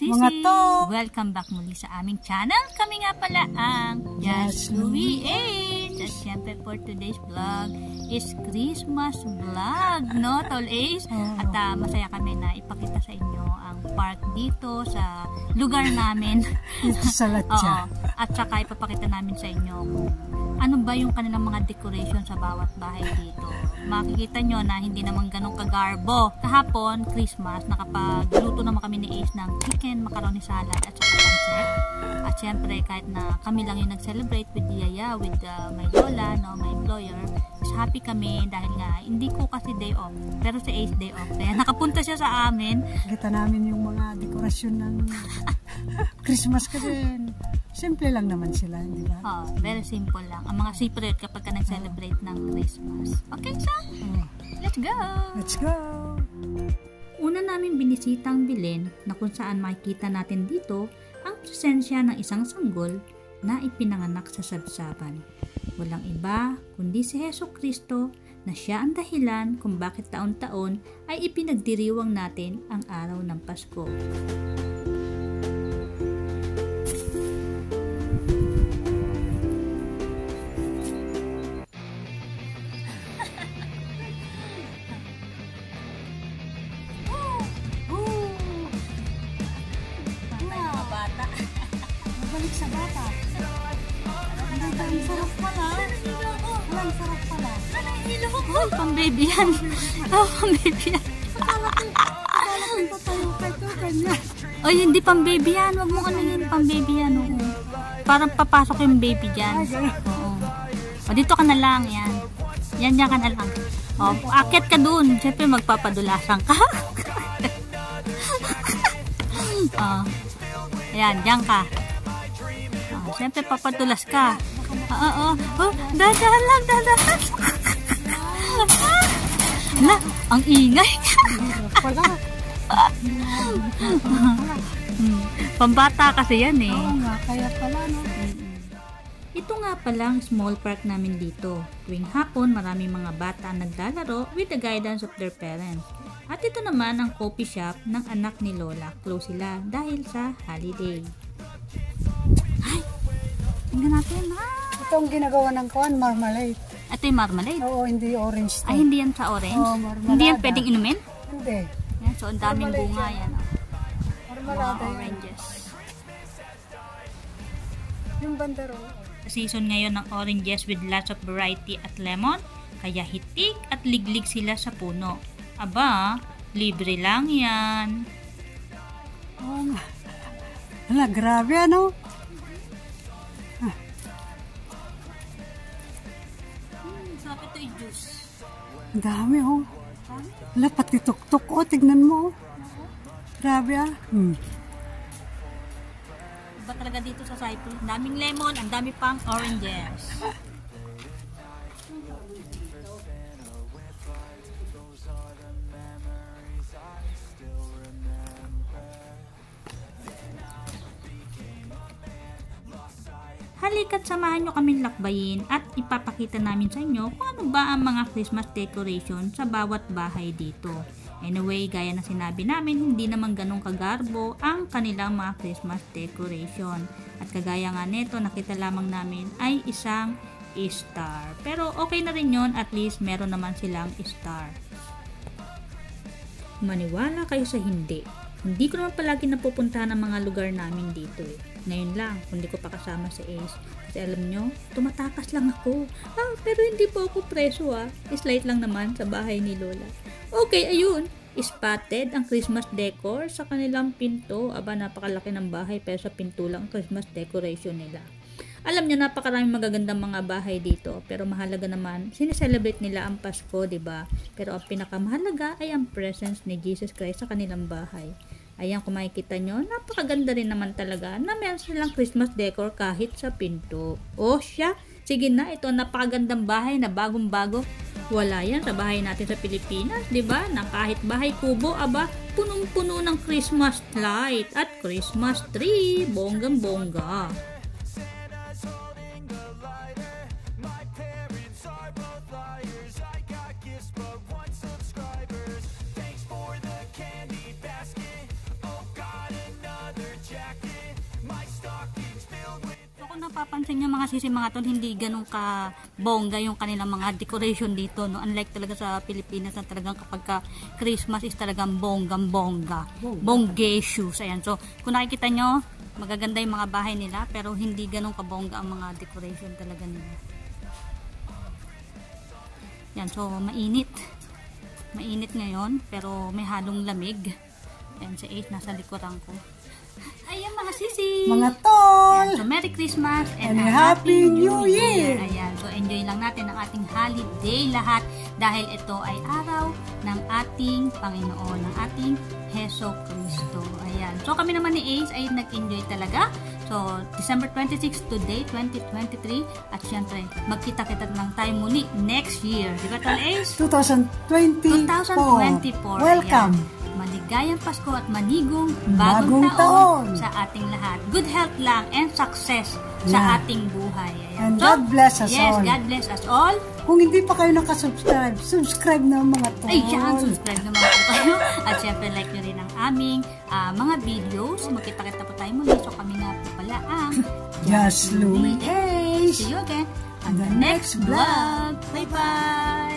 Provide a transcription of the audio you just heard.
mga to! Welcome back muli sa aming channel. Kami nga pala ang Just Louie Ace. At syempre for today's vlog is Christmas vlog, no, Tol Ace? At masaya kami na ipakita sa inyo ang park dito sa lugar namin. Sa Latya. At saka ipapakita namin sa inyo ano ba yung kanilang mga decoration sa bawat bahay dito. Makikita nyo na hindi naman ganun kagarbo. Kahapon, Christmas, nakapagluto naman kami ni Ace ng chicken, macaroni salad at saka pancit. At syempre, kahit na kami lang yung nag-celebrate with Yaya, with my lola, no, my employer, is happy kami dahil nga hindi ko kasi day off, pero si Ace day off. Kaya nakapunta siya sa amin. Kita namin yung mga dekorasyon ng Christmas kasi simple lang naman sila, di ba? Very simple lang. Ang mga secret kapag ka nag-celebrate ng Christmas. Okay, so, let's go! Let's go! Una namin binisita ang Belen na kung saan makikita natin dito ang presensya ng isang sanggol na ipinanganak sa sabsaban. Walang iba kundi si Hesus Kristo na siya ang dahilan kung bakit taon-taon ay ipinagdiriwang natin ang araw ng Pasko. Balik sa bata. Ang sarap pala. Ang sarap pala. Oh, pang-baby yan. Oh, pang-baby yan. Oh, hindi pang-baby yan. Huwag mo kaningin pang-baby yan. Parang papasok yung baby dyan. Oo. O, dito ka na lang. Yan. Yan ka na lang. O, akit ka dun. Siyempre, magpapadulasan ka. O. Ayan, dyan ka. Siyempre, papadulas ka. Dadaan lang. Hala, ang ingay. Pambata kasi yan eh. Oo nga, kaya pala, no? Ito nga palang small park namin dito. Tuwing hapon, maraming mga bata ang naglalaro with the guidance of their parents. At ito naman ang coffee shop ng anak ni Lola. Close sila dahil sa holiday. Ay! Tingnan natin, Ito ang ginagawa ng kuwan, marmalade. Ito yung marmalade? Oo, hindi orange to. Ay, hindi yan sa orange? Oo, marmalada. Hindi yan pwedeng inumin? Hindi. Yan, so, ang daming bunga yan. Marmalada Mga yan. oranges. Yung bandaro. Season ngayon ng oranges with lots of variety at lemon, kaya hitik at liglig sila sa puno. Aba, libre lang yan. Oo nga. Hala, grabe ano? Sarap ito i-juice. Ang dami oh. Hala, pati tuktok oh. Tignan mo oh. Grabe ah. Iba talaga dito sa Cyprus. Ang daming lemon, ang dami pang oranges. Halika't samahan nyo kaming lakbayin at ipapakita namin sa inyo kung ano ba ang mga Christmas decoration sa bawat bahay dito. Anyway, gaya na sinabi namin, hindi naman ganong kagarbo ang kanilang mga Christmas decoration. At kagaya nga nito, nakita lamang namin ay isang star. Pero okay na rin yun, at least meron naman silang star. Maniwala kayo sa hindi. Hindi ko naman palagi napupuntahan ang mga lugar namin dito eh. Ngayon lang, kung di ko pa kasama si Ace. Kasi alam nyo, tumatakas lang ako. Pero hindi po ako preso Slight lang naman sa bahay ni Lola. Okay, ayun. Spotted ang Christmas decor sa kanilang pinto. Aba, napakalaki ng bahay pero sa pinto lang ang Christmas decoration nila. Alam nyo, napakaraming magagandang mga bahay dito. Pero mahalaga naman, sineselebrate nila ang Pasko, diba? Pero ang pinakamahalaga ay ang presence ni Jesus Christ sa kanilang bahay. Ayan, kung makikita nyo, napakaganda rin naman talaga na meron silang Christmas decor kahit sa pinto. Oh, siya! Sige na, ito napakagandang bahay na bagong-bago. Wala yan sa bahay natin sa Pilipinas, di ba? Na kahit bahay kubo, aba, punong-puno ng Christmas light at Christmas tree. Bonggang-bongga. napapansin nyo mga sisi mga tol, hindi ganun ka bongga yung kanilang mga decoration dito, no? Unlike talaga sa Pilipinas na talagang kapag ka Christmas is talagang bonggang-bongga. Bonggacious. Ayan. So, kung nakikita nyo, magaganda yung mga bahay nila, pero hindi ganun kabongga ang mga decoration talaga nila. Yan. So, mainit. Mainit ngayon, pero may halong lamig. Ayan, si Ace nasa likuran ko. Ayan mga sisi! Mga tol! Ayan, so Merry Christmas and a Happy New Year! Ayan, so enjoy lang natin ang ating holiday lahat dahil ito ay araw ng ating Panginoon, ng ating Heso Kristo. Ayan, so kami naman ni Ace ay nag-enjoy talaga. So, December 26 today, 2023. At syempre, magkita-kita lang tayo muli next year. Di ba tol Ace? 2024. 2024. Welcome! Ayan. Maligayang Pasko at manigong Bagong bagong taon sa ating lahat. Good health lang and success sa ating buhay. Ayan. And God bless us yes, all. God bless us all. Kung hindi pa kayo nakasubscribe, subscribe na mga tol. Ay, yan, subscribe naman po kayo. At syempre, like nyo rin ang aming mga videos. Magkita-kita po tayo muli. So, kami nga po pala ang Just Louie Ace. See you again on the next vlog. Bye-bye!